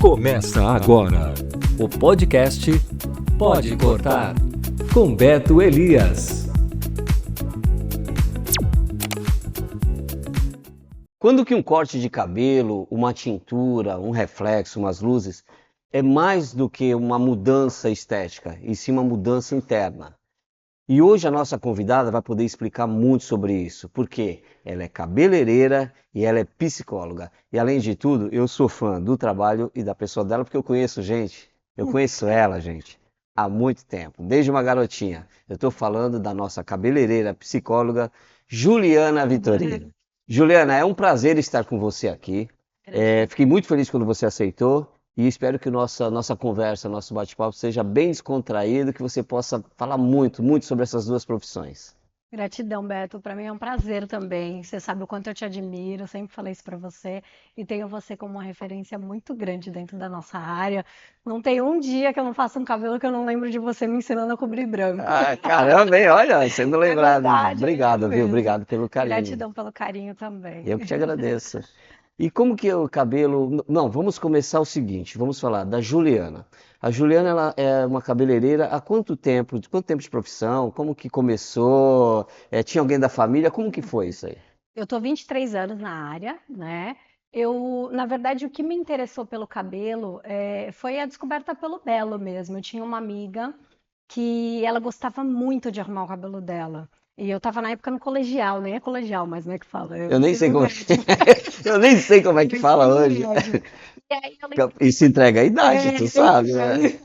Começa agora o podcast Pode Cortar com Beto Elias. Quando que um corte de cabelo, uma tintura, um reflexo, umas luzes, é mais do que uma mudança estética, e sim uma mudança interna. E hoje a nossa convidada vai poder explicar muito sobre isso, porque ela é cabeleireira e ela é psicóloga. E além de tudo, eu sou fã do trabalho e da pessoa dela, porque eu conheço ela, gente, há muito tempo, desde uma garotinha. Eu estou falando da nossa cabeleireira psicóloga, Juliana Vitorino. Juliana, é um prazer estar com você aqui. Fiquei muito feliz quando você aceitou. E espero que nossa conversa, nosso bate-papo seja bem descontraído, que você possa falar muito sobre essas duas profissões. Gratidão, Beto. Para mim é um prazer também. Você sabe o quanto eu te admiro, eu sempre falei isso para você e tenho você como uma referência muito grande dentro da nossa área. Não tem um dia que eu não faça um cabelo que eu não lembro de você me ensinando a cobrir branco. Ah, caramba, hein? Olha, sendo lembrado. Verdade, Obrigado, é viu? mesmo. Obrigado pelo carinho. Gratidão pelo carinho também. Eu que te agradeço. E como que o cabelo... Não, vamos começar o seguinte, vamos falar da Juliana. A Juliana, ela é uma cabeleireira há quanto tempo? De quanto tempo de profissão? Como que começou? Tinha alguém da família? Como que foi isso aí? Eu tô 23 anos na área, né? Na verdade, o que me interessou pelo cabelo foi a descoberta pelo belo mesmo. Eu tinha uma amiga que ela gostava muito de arrumar o cabelo dela. E eu tava na época no colegial, nem é colegial, mas não é que fala. Eu nem sei como eu nem sei como é que fala hoje. E aí eu lembro... Isso entrega a idade, tu sabe, né?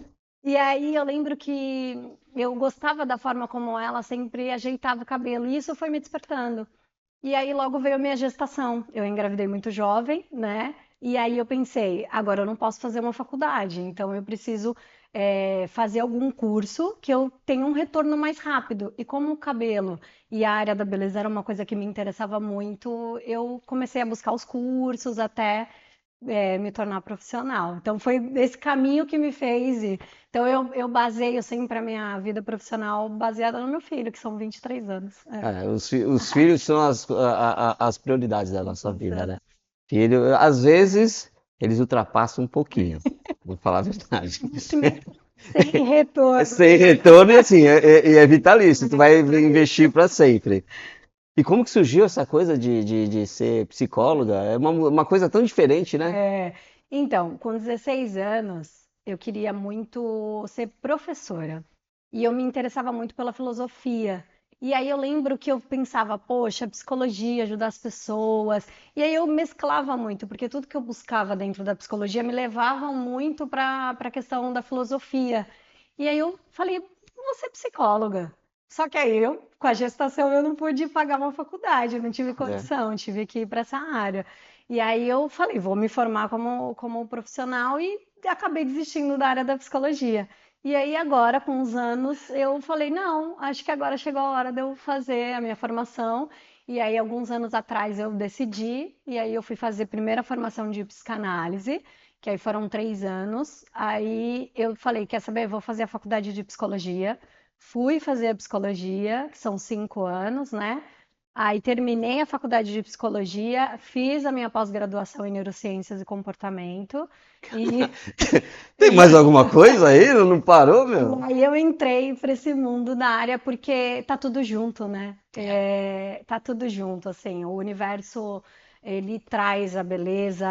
E aí eu lembro que eu gostava da forma como ela sempre ajeitava o cabelo, e isso foi me despertando. E aí logo veio a minha gestação. Eu engravidei muito jovem, né? E aí eu pensei, agora eu não posso fazer uma faculdade, então eu preciso fazer algum curso que eu tenha um retorno mais rápido. E como o cabelo e a área da beleza era uma coisa que me interessava muito, eu comecei a buscar os cursos até me tornar profissional. Então foi esse caminho que me fez ir. Então eu baseio sempre a minha vida profissional baseada no meu filho, que são 23 anos. Os filhos são as prioridades da nossa vida, né? Filho, às vezes, eles ultrapassam um pouquinho, vou falar a verdade. Sem retorno. Sem retorno e assim, é vitalício, tu vai investir para sempre. E como que surgiu essa coisa de ser psicóloga? É uma coisa tão diferente, né? Então, com 16 anos, eu queria muito ser professora. E eu me interessava muito pela filosofia. E aí eu lembro que eu pensava, poxa, psicologia, ajudar as pessoas. E aí eu mesclava muito, porque tudo que eu buscava dentro da psicologia me levava muito para a questão da filosofia. E aí eu falei, vou ser psicóloga. Só que aí eu, com a gestação, eu não pude pagar uma faculdade, eu não tive condição, tive que ir para essa área. E aí eu falei, vou me formar como profissional e acabei desistindo da área da psicologia. E aí agora, com uns anos, eu falei, não, acho que agora chegou a hora de eu fazer a minha formação. E aí, alguns anos atrás, eu decidi, e aí eu fui fazer a primeira formação de psicanálise, que aí foram 3 anos. Aí eu falei, quer saber, eu vou fazer a faculdade de psicologia. Fui fazer a psicologia, que são 5 anos, né? Aí terminei a faculdade de psicologia, fiz a minha pós-graduação em neurociências e comportamento e Tem mais alguma coisa aí? Não parou, meu? aí eu entrei para esse mundo da área porque tá tudo junto, né? Tá tudo junto, assim, o universo ele traz a beleza,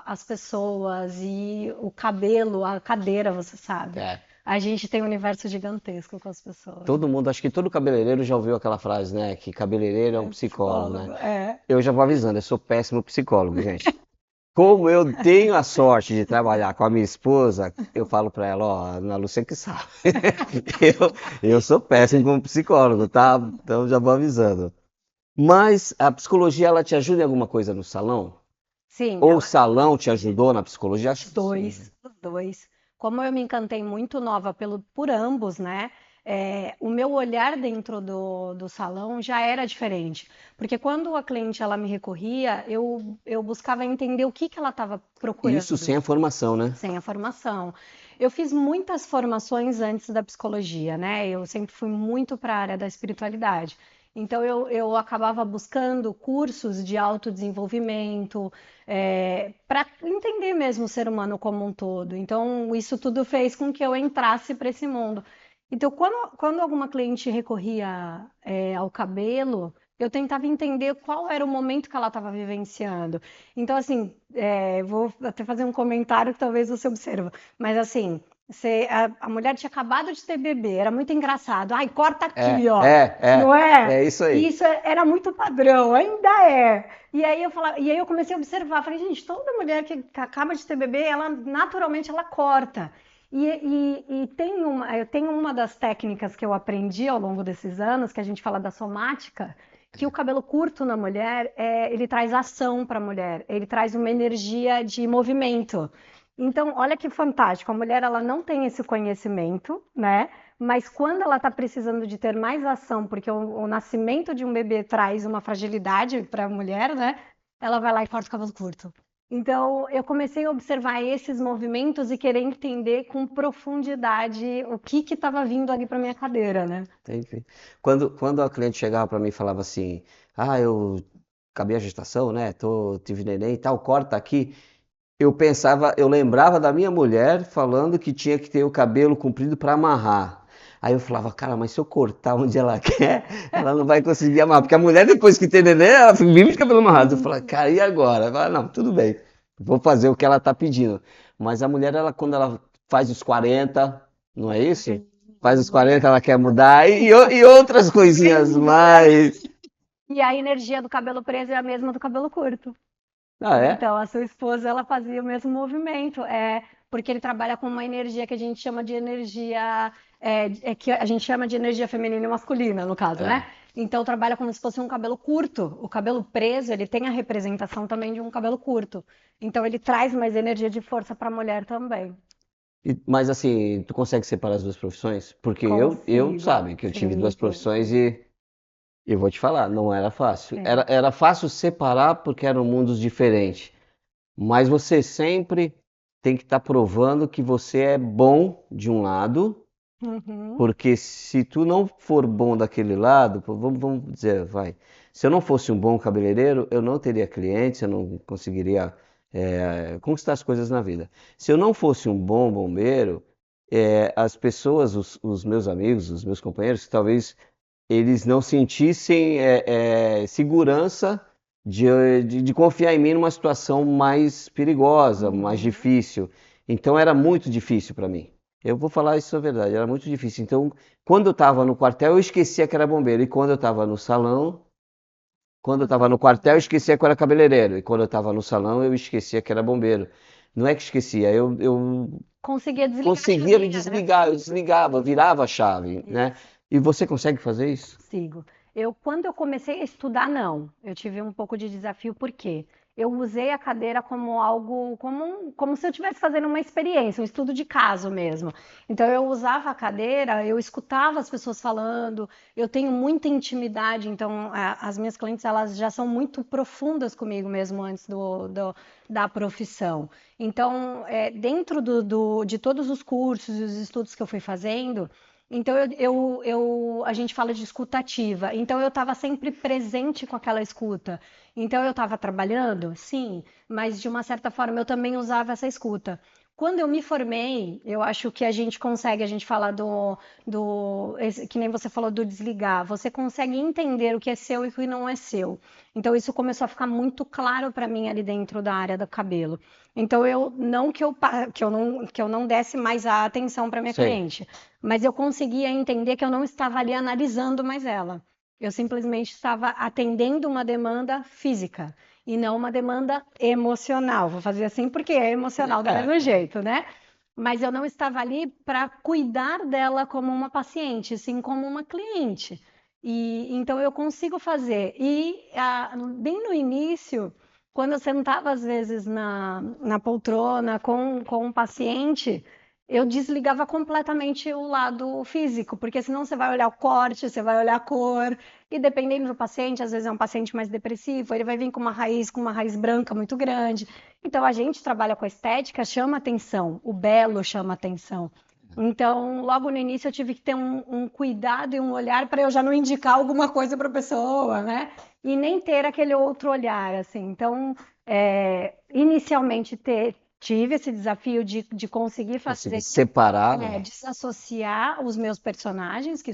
as pessoas e o cabelo, a cadeira, você sabe. A gente tem um universo gigantesco com as pessoas. Todo mundo, acho que todo cabeleireiro já ouviu aquela frase, né? Que cabeleireiro é um psicólogo, né? Eu já vou avisando, eu sou péssimo psicólogo, gente. Como eu tenho a sorte de trabalhar com a minha esposa, eu falo pra ela, ó, Ana Lúcia que sabe. Eu sou péssimo como psicólogo, tá? Então já vou avisando. Mas a psicologia, ela te ajuda em alguma coisa no salão? Sim, Ou o salão te ajudou na psicologia? Acho que sim. os dois. Como eu me encantei muito nova por ambos, né? O meu olhar dentro do salão já era diferente. Porque quando a cliente ela me recorria, eu buscava entender o que ela estava procurando. Isso sem a formação, né? Sem a formação. Eu fiz muitas formações antes da psicologia, né? Eu sempre fui muito para a área da espiritualidade. Então eu acabava buscando cursos de autodesenvolvimento, para entender mesmo o ser humano como um todo. Então isso tudo fez com que eu entrasse para esse mundo. Então quando alguma cliente recorria, ao cabelo, eu tentava entender qual era o momento que ela estava vivenciando. Então, assim, vou até fazer um comentário que talvez você observa, mas assim, a mulher tinha acabado de ter bebê, era muito engraçado. Ai, corta aqui, ó. Não é? é isso E aí. isso era muito padrão, ainda é. E aí eu falava, e aí eu comecei a observar, falei, gente, toda mulher que acaba de ter bebê, ela naturalmente ela corta. E eu tenho uma das técnicas que eu aprendi ao longo desses anos, que a gente fala da somática, que o cabelo curto na mulher, ele traz ação para a mulher, ele traz uma energia de movimento. Então, olha que fantástico, a mulher ela não tem esse conhecimento, né? Mas quando ela está precisando de ter mais ação, porque o nascimento de um bebê traz uma fragilidade para a mulher, né? Ela vai lá e corta o cabelo curto. Então, eu comecei a observar esses movimentos e querer entender com profundidade o que estava vindo ali para minha cadeira, né? Entendi. Quando a cliente chegava para mim e falava assim, eu acabei a gestação, né? Tive neném e tal, corta aqui. Eu lembrava da minha mulher falando que tinha que ter o cabelo comprido para amarrar. Aí eu falava, cara, mas se eu cortar onde ela quer, ela não vai conseguir amarrar. Porque a mulher, depois que tem neném, ela vive de cabelo amarrado. Eu falava, cara, e agora? Ela fala, não, tudo bem, vou fazer o que ela tá pedindo. Mas a mulher, quando ela faz os 40, não é isso? Faz os 40, ela quer mudar. E outras coisinhas mais. E a energia do cabelo preso é a mesma do cabelo curto. Ah, é? Então, a sua esposa, ela fazia o mesmo movimento, porque ele trabalha com uma energia que a gente chama de energia, que a gente chama de energia feminina e masculina, no caso, né? É. Então, trabalha como se fosse um cabelo curto. O cabelo preso, ele tem a representação também de um cabelo curto. Então, ele traz mais energia de força para a mulher também. Mas assim, tu consegue separar as duas profissões? Porque eu Consigo. sabe, que eu tive Sim, duas sim, profissões sim. e eu vou te falar, não era fácil. Sim. Era fácil separar porque eram mundos diferentes. Mas você sempre tem que estar provando que você é bom de um lado, Uhum. porque se tu não for bom daquele lado, pô, vamos dizer, vai. Se eu não fosse um bom cabeleireiro, eu não teria clientes, eu não conseguiria conquistar as coisas na vida. Se eu não fosse um bom bombeiro, as pessoas, os meus amigos, os meus companheiros, talvez eles não sentissem segurança de confiar em mim numa situação mais perigosa, mais Uhum. difícil. Então era muito difícil para mim. Eu vou falar isso a verdade, era muito difícil. Então, quando eu estava no quartel, eu esquecia que era bombeiro. E quando eu estava no salão, quando eu estava no quartel, eu esquecia que eu era cabeleireiro. E quando eu estava no salão, eu esquecia que era bombeiro. Não é que esquecia, eu Conseguia desligar a conseguia me chavinha, né? desligar, eu desligava, virava a chave, né? Isso. E você consegue fazer isso? Sigo. Quando eu comecei a estudar, não. Eu tive um pouco de desafio, por quê? Eu usei a cadeira como algo, como se eu estivesse fazendo uma experiência, um estudo de caso mesmo. Então, eu usava a cadeira, eu escutava as pessoas falando, eu tenho muita intimidade, então, as minhas clientes, elas já são muito profundas comigo mesmo antes da profissão. Então, dentro de todos os cursos e os estudos que eu fui fazendo, então a gente fala de escuta ativa. Então eu estava sempre presente com aquela escuta. Então eu estava trabalhando, sim, mas de uma certa forma eu também usava essa escuta. Quando eu me formei, eu acho que a gente consegue, a gente fala que nem você falou do desligar, você consegue entender o que é seu e o que não é seu. Então isso começou a ficar muito claro para mim ali dentro da área do cabelo. Então eu não que eu não desse mais a atenção para minha Sei. cliente, mas eu conseguia entender que eu não estava ali analisando mais ela. Eu simplesmente estava atendendo uma demanda física e não uma demanda emocional. Vou fazer assim porque é emocional do É, mesmo jeito, né? Mas eu não estava ali para cuidar dela como uma paciente, sim como uma cliente. E então eu consigo fazer. Bem no início, quando eu sentava às vezes na poltrona com um paciente, eu desligava completamente o lado físico, porque senão você vai olhar o corte, você vai olhar a cor, e dependendo do paciente, às vezes é um paciente mais depressivo, ele vai vir com uma raiz branca muito grande. Então a gente trabalha com a estética, chama atenção, o belo chama atenção. Então, logo no início eu tive que ter um cuidado e um olhar para eu já não indicar alguma coisa para a pessoa, né? E nem ter aquele outro olhar, assim. Então, inicialmente tive esse desafio de conseguir Conseguir fazer, separar, né? desassociar os meus personagens, que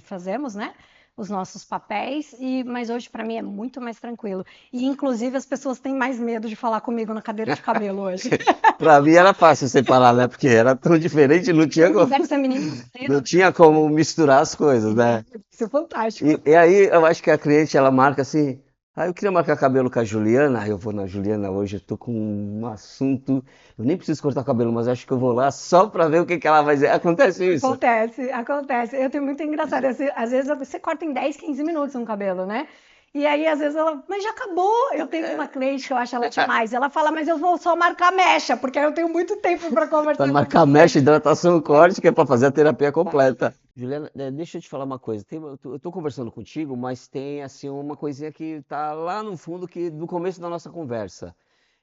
fazemos, né? Os nossos papéis, mas hoje para mim é muito mais tranquilo. E inclusive as pessoas têm mais medo de falar comigo na cadeira de cabelo hoje. Pra mim era fácil separar, né? Porque era tão diferente, Deve ser menino não cedo, tinha como misturar as coisas, né? isso é fantástico. E aí eu acho que a cliente ela marca assim, eu queria marcar cabelo com a Juliana, aí eu vou na Juliana hoje, eu tô com um assunto, eu nem preciso cortar o cabelo, mas acho que eu vou lá só pra ver o que que ela vai dizer. Acontece isso. Acontece, acontece. Eu tenho muito engraçado. Às vezes você corta em 10, 15 minutos um cabelo, né? E aí, às vezes, ela, mas já acabou. Eu tenho uma cliente que eu acho ela demais. Ela fala, mas eu vou só marcar mecha, porque aí eu tenho muito tempo para Pra conversar com marcar você. mecha, hidratação, corte, que é pra fazer a terapia completa. Juliana, deixa eu te falar uma coisa. Eu tô conversando contigo, mas tem assim uma coisinha que tá lá no fundo que no começo da nossa conversa.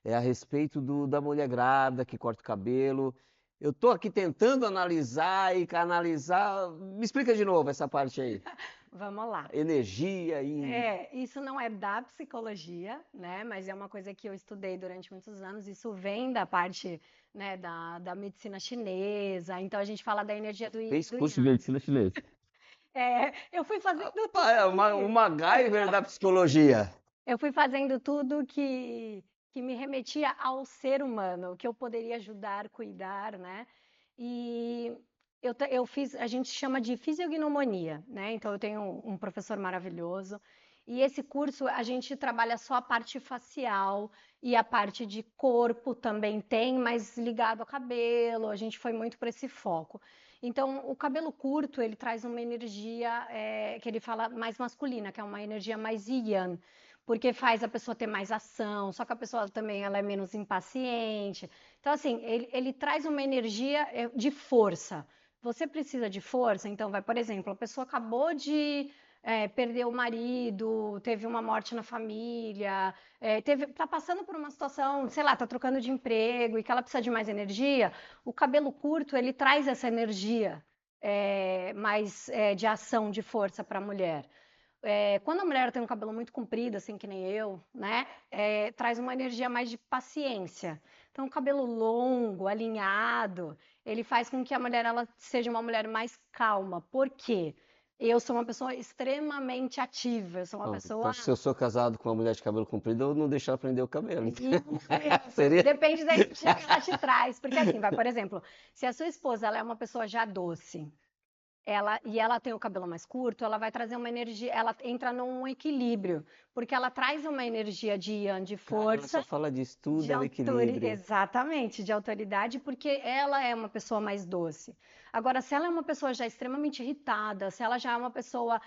É a respeito da mulher grávida que corta o cabelo. Eu tô aqui tentando analisar e canalizar. Me explica de novo essa parte aí. Vamos lá. Energia e. Isso não é da psicologia, né? Mas é uma coisa que eu estudei durante muitos anos. Isso vem da parte, né, da medicina chinesa. Então a gente fala da energia do yin e Fez do curso de yang. medicina chinesa. Eu fui fazendo Ah, é tudo o MacGyver da psicologia. Eu fui fazendo tudo que me remetia ao ser humano, que eu poderia ajudar, cuidar, né? E eu fiz, a gente chama de fisiognomonia, né? Então eu tenho um professor maravilhoso. E esse curso a gente trabalha só a parte facial e a parte de corpo também tem, mas ligado ao cabelo. A gente foi muito para esse foco. Então, o cabelo curto, ele traz uma energia que ele fala mais masculina, que é uma energia mais yang, porque faz a pessoa ter mais ação, só que a pessoa também ela é menos impaciente. Então, assim, ele traz uma energia de força. Você precisa de força, então vai, por exemplo, a pessoa acabou de perder o marido, teve uma morte na família, tá passando por uma situação, sei lá, tá trocando de emprego e que ela precisa de mais energia. O cabelo curto, ele traz essa energia mais de ação, de força para a mulher. Quando a mulher tem um cabelo muito comprido, assim que nem eu, né, traz uma energia mais de paciência. Então, o cabelo longo, alinhado, ele faz com que a mulher ela seja uma mulher mais calma. Por quê? Eu sou uma pessoa extremamente ativa, eu sou uma Então, pessoa. se eu sou casado com uma mulher de cabelo comprido, eu não deixo ela prender o cabelo. Seria? Depende da energia que ela te traz. Porque assim, vai, por exemplo, se a sua esposa ela é uma pessoa já doce, ela tem o cabelo mais curto, ela vai trazer uma energia, ela entra num equilíbrio, porque ela traz uma energia de yang, de Cara, ela só força, fala disso, tudo é o equilíbrio. exatamente, de autoridade, porque ela é uma pessoa mais doce. Agora, se ela é uma pessoa já extremamente irritada, se ela já é uma pessoa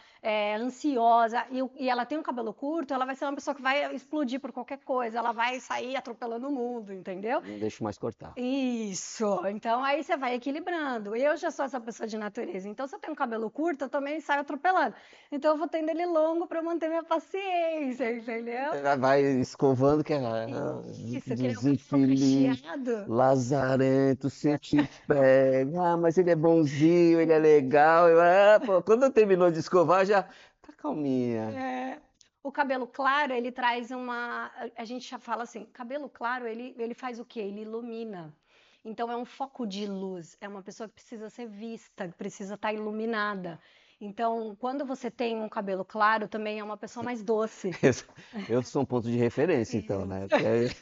ansiosa e ela tem um cabelo curto, ela vai ser uma pessoa que vai explodir por qualquer coisa, ela vai sair atropelando o mundo, entendeu? Não deixo mais cortar. Isso, então aí você vai equilibrando. Eu já sou essa pessoa de natureza, então se eu tenho um cabelo curto, eu também saio atropelando. Então eu vou tendo ele longo para manter minha paciência, entendeu? Ela vai escovando que é Isso, que nem o cabelo desinfeliz, cacheado. lazarento, se te pega. Mas ele é bonzinho, ele é legal. Pô, quando eu terminou de escovar, já tá calminha. O cabelo claro, ele traz uma. A gente já fala assim: cabelo claro, ele faz o quê? Ele ilumina. Então é um foco de luz, é uma pessoa que precisa ser vista, que precisa estar iluminada. Então, quando você tem um cabelo claro, também é uma pessoa mais doce. Eu sou um ponto de referência, então, né? Porque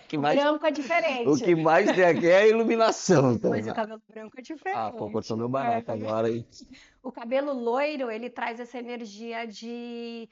o que O mais, branco é o que diferente, mais tem aqui é a iluminação, então, mas o né? cabelo branco é Ah, pô, cortou diferente. meu barato agora, hein? O cabelo loiro, ele traz essa energia de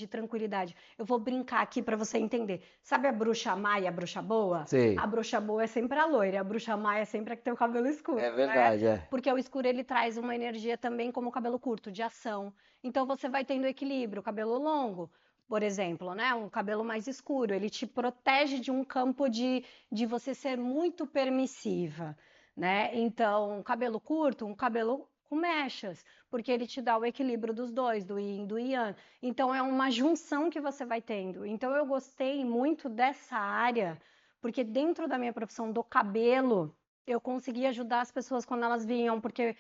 tranquilidade. Eu vou brincar aqui para você entender. Sabe a bruxa má e a bruxa boa? Sei, A bruxa boa é sempre a loira, a bruxa má é sempre a que tem o cabelo escuro, é né? verdade, é. Porque o escuro ele traz uma energia também como o cabelo curto, de ação. Então você vai tendo equilíbrio. O cabelo longo, por exemplo, né? Um cabelo mais escuro, ele te protege de um campo de você ser muito permissiva, né? Então, cabelo curto, um cabelo com mechas, porque ele te dá o equilíbrio dos dois, do yin e do yang. Então, é uma junção que você vai tendo. Então, eu gostei muito dessa área, porque dentro da minha profissão do cabelo, eu conseguia ajudar as pessoas quando elas vinham, porque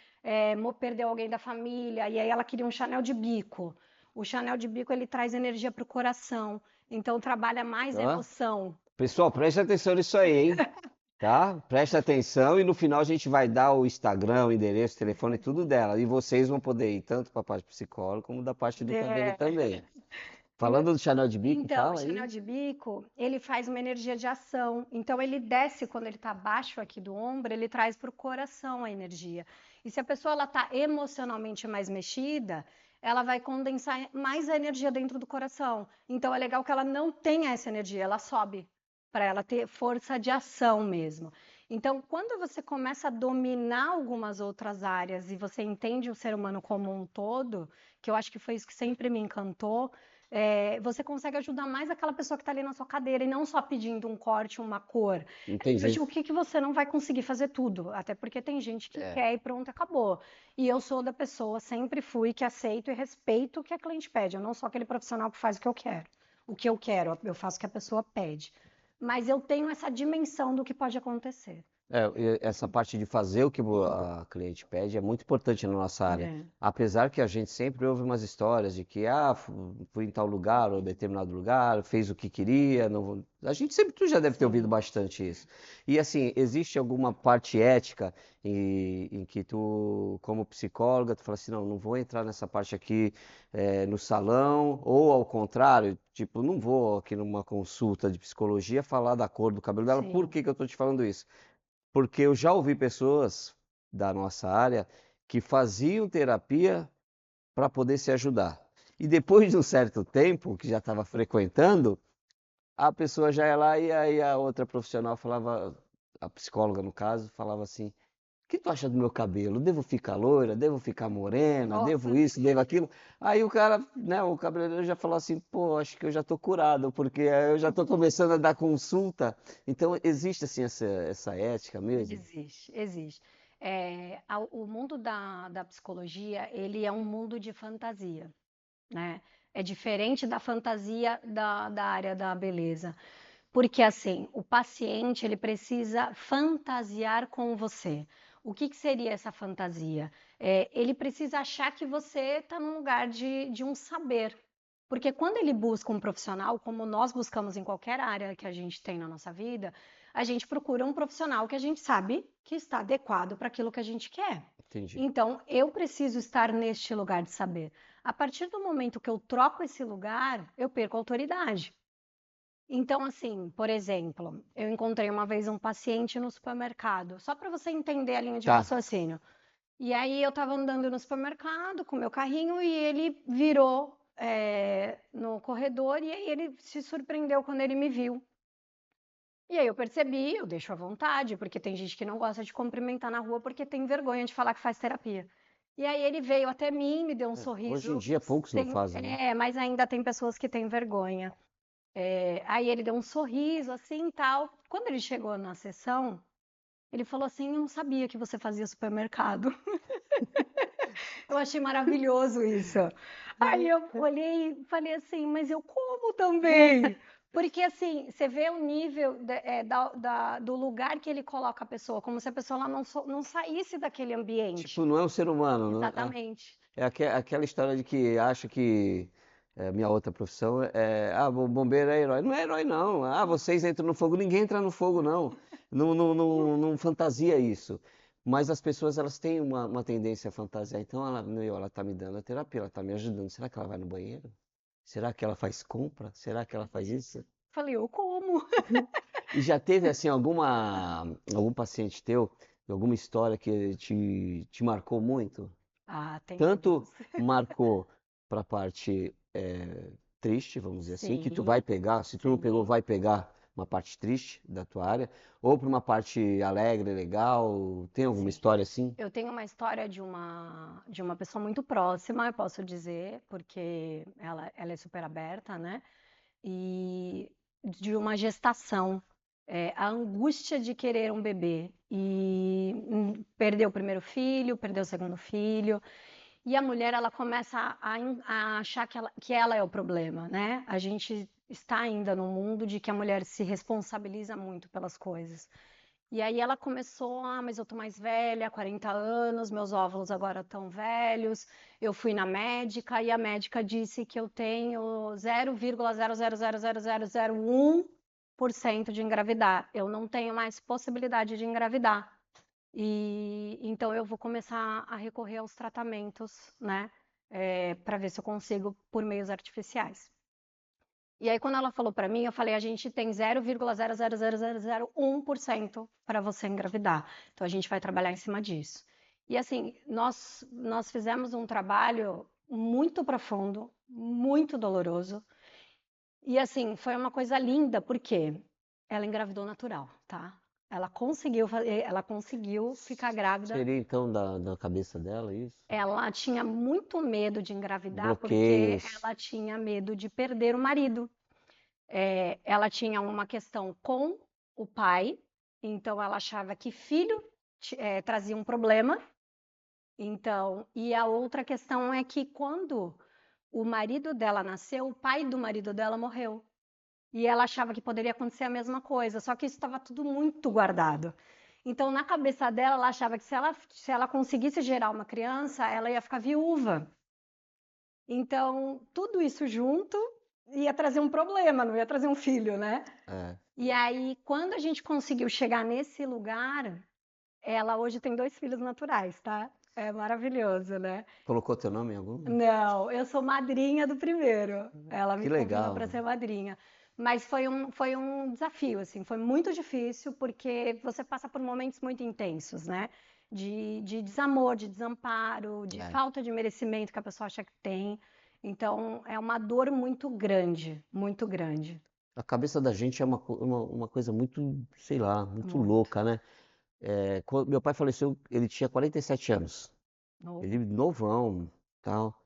perdeu alguém da família, e aí ela queria um Chanel de bico. O Chanel de bico, ele traz energia para o coração, então trabalha mais a Ó. emoção. Pessoal, preste atenção nisso aí, hein? Tá? Preste atenção e no final a gente vai dar o Instagram, o endereço, o telefone, tudo dela. E vocês vão poder ir tanto para a parte psicóloga como da parte do cabelo É. também. Falando do Chanel de bico, Então, o fala Chanel aí. de bico, ele faz uma energia de ação. Então, ele desce quando ele está abaixo aqui do ombro, ele traz para o coração a energia. E se a pessoa ela está emocionalmente mais mexida, ela vai condensar mais a energia dentro do coração. Então, é legal que ela não tenha essa energia, ela sobe para ela ter força de ação mesmo. Então, quando você começa a dominar algumas outras áreas e você entende o ser humano como um todo, que eu acho que foi isso que sempre me encantou, você consegue ajudar mais aquela pessoa que está ali na sua cadeira e não só pedindo um corte, uma cor. Entendi. O que que você não vai conseguir fazer tudo? Até porque tem gente que É. quer e pronto, acabou. E eu sou da pessoa, sempre fui, que aceito e respeito o que a cliente pede. Eu não sou aquele profissional que faz o que eu quero. O que eu quero, eu faço o que a pessoa pede. Mas eu tenho essa dimensão do que pode acontecer. Essa parte de fazer o que a cliente pede é muito importante na nossa área. É, Apesar que a gente sempre ouve umas histórias de que, fui em tal lugar ou determinado lugar, fez o que queria. A gente sempre, tu já deve ter ouvido sim. bastante isso. E assim, existe alguma parte ética em que tu, como psicóloga, tu fala assim, não, não vou entrar nessa parte aqui no salão, ou ao contrário, tipo, não vou aqui numa consulta de psicologia falar da cor do cabelo dela. Por Sim. que que eu tô te falando isso? Porque eu já ouvi pessoas da nossa área que faziam terapia para poder se ajudar. E depois de um certo tempo, que já estava frequentando, a pessoa já ia lá e aí a outra profissional falava, a psicóloga no caso, falava assim: O que tu acha do meu cabelo? Devo ficar loira? Devo ficar morena? Devo Nossa, isso? Devo aquilo? Aí o cara, né, o cabeleireiro já falou assim: pô, acho que eu já tô curado, porque eu já tô começando a dar consulta. Então existe assim essa ética mesmo? existe, existe. O mundo da psicologia, ele é um mundo de fantasia, né? É diferente da fantasia da área da beleza. Porque, assim, o paciente, ele precisa fantasiar com você. O que que seria essa fantasia? Ele precisa achar que você está num lugar de um saber. Porque quando ele busca um profissional, como nós buscamos em qualquer área que a gente tem na nossa vida, a gente procura um profissional que a gente sabe que está adequado para aquilo que a gente quer. Entendi. Então, eu preciso estar neste lugar de saber. A partir do momento que eu troco esse lugar, eu perco a autoridade. Então, assim, por exemplo, eu encontrei uma vez um paciente no supermercado, só para você entender a linha de Tá. raciocínio. E aí eu estava andando no supermercado com meu carrinho e ele virou, no corredor e aí ele se surpreendeu quando ele me viu. E aí eu percebi, eu deixo à vontade, porque tem gente que não gosta de cumprimentar na rua porque tem vergonha de falar que faz terapia. E aí ele veio até mim, me deu um Hoje em sorriso. dia poucos não fazem, né? Mas ainda tem pessoas que têm vergonha. Aí ele deu um sorriso assim, tal. Quando ele chegou na sessão, ele falou assim: "Eu não sabia que você fazia supermercado". Eu achei maravilhoso isso. Aí eu olhei e falei assim: "Mas eu como também". Porque assim, você vê o nível do lugar que ele coloca a pessoa, como se a pessoa lá não saísse daquele Tipo, ambiente. não é um ser humano, não é? Exatamente. Aquela história de que acha que minha outra profissão bombeiro é herói. Não é herói, não. Ah, vocês entram no fogo. Ninguém entra no fogo, não. Não, não, não, não fantasia isso. Mas as pessoas, elas têm uma tendência a fantasiar. Então, ela tá me dando a terapia, ela tá me ajudando. Será que ela vai no banheiro? Será que ela faz compra? Será que ela faz isso? Falei: "Eu como". E já teve, assim, algum paciente teu, alguma história que te marcou muito? Ah, tem Tanto alguns. marcou para a parte triste, vamos dizer assim, que tu Sim, vai pegar, se tu não sim. pegou, vai pegar uma parte triste da tua área, ou para uma parte alegre, legal, tem alguma Sim. história assim? Eu tenho uma história de uma pessoa muito próxima, eu posso dizer, porque ela é super aberta, né? E de uma gestação, a angústia de querer um bebê e perdeu o primeiro filho, perdeu o segundo filho, e a mulher ela começa a achar que ela é o problema, né? A gente está ainda num mundo de que a mulher se responsabiliza muito pelas coisas. E aí ela começou, mas eu tô mais velha, 40 anos, meus óvulos agora estão velhos. Eu fui na médica e a médica disse que eu tenho 0,0000001% de engravidar. Eu não tenho mais possibilidade de engravidar. E então eu vou começar a recorrer aos tratamentos, né, para ver se eu consigo por meios artificiais. E aí, quando ela falou para mim, eu falei: a gente tem 0,00001% para você engravidar. Então, a gente vai trabalhar em cima disso. E assim, nós fizemos um trabalho muito profundo, muito doloroso. E assim, foi uma coisa linda, porque ela engravidou natural, tá? Ela conseguiu ficar grávida. Seria então da cabeça dela isso? Ela tinha muito medo de engravidar, porque Bloqueios. ela tinha medo de perder o marido. Ela tinha uma questão com o pai, então ela achava que filho trazia um problema. Então, e a outra questão é que quando o marido dela nasceu, o pai do marido dela morreu. E ela achava que poderia acontecer a mesma coisa, só que isso estava tudo muito guardado. Então, na cabeça dela, ela achava que se ela conseguisse gerar uma criança, ela ia ficar viúva. Então, tudo isso junto ia trazer um problema, não ia trazer um filho, né? É. E aí, quando a gente conseguiu chegar nesse lugar, ela hoje tem 2 filhos naturais, tá? É maravilhoso, né? Colocou teu nome em algum? Não, eu sou madrinha do primeiro. Ela me Que convidou para legal. ser madrinha. Mas foi um desafio, assim, foi muito difícil, porque você passa por momentos muito intensos, né? De desamor, de desamparo, de É. falta de merecimento que a pessoa acha que tem. Então, é uma dor muito grande, muito grande. A cabeça da gente é uma coisa muito, sei lá, muito Muito. louca, né? Quando meu pai faleceu, ele tinha 47 anos. Ele Novo. novão, tal.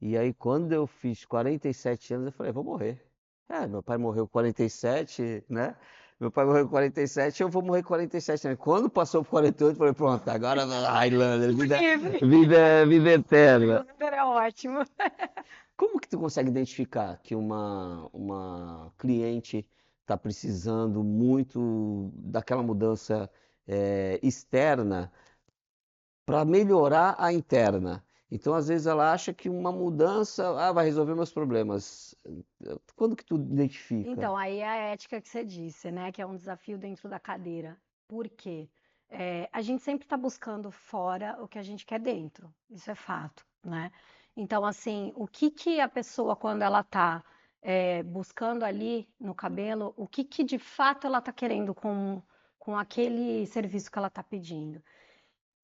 E aí, quando eu fiz 47 anos, eu falei: vou morrer. Meu pai morreu com 47, né? Meu pai morreu com 47, eu vou morrer com 47 anos. Quando passou por 48, eu falei: pronto, agora Highlander, Livre. vida eterna. É ótimo. Como que tu consegue identificar que uma cliente está precisando muito daquela mudança externa para melhorar a interna? Então, às vezes, ela acha que uma mudança vai resolver meus problemas. Quando que tu identifica? Então, aí é a ética que você disse, né? Que é um desafio dentro da cadeira. Por quê? A gente sempre está buscando fora o que a gente quer dentro. Isso é fato, né? Então, assim, o que que a pessoa, quando ela está buscando ali no cabelo, o que que de fato ela está querendo com aquele serviço que ela está pedindo?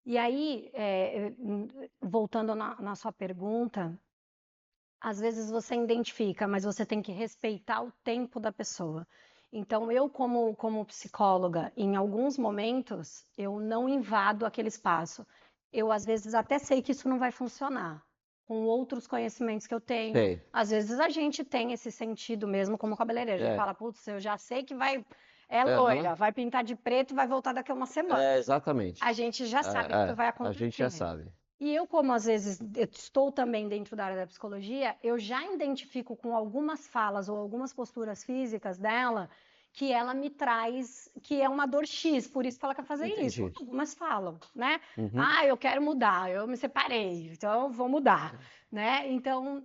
E aí, voltando na sua pergunta, às vezes você identifica, mas você tem que respeitar o tempo da pessoa. Então, eu, como psicóloga, em alguns momentos, eu não invado aquele espaço. Eu, às vezes, até sei que isso não vai funcionar, com outros conhecimentos que eu tenho. Sei. Às vezes, a gente tem esse sentido mesmo como cabeleireiro. A gente É. fala, putz, eu já sei que é Aham. loira, vai pintar de preto e vai voltar daqui a uma semana. Exatamente. A gente já sabe que isso vai A gente já acontecer. sabe. E eu, como às vezes eu estou também dentro da área da psicologia, eu já identifico com algumas falas ou algumas posturas físicas dela que ela me traz, que é uma dor X, por isso que ela quer fazer isso. Entendi. Algumas falam, né? Uhum. Ah, eu quero mudar, eu me separei, então eu vou mudar, né? Então,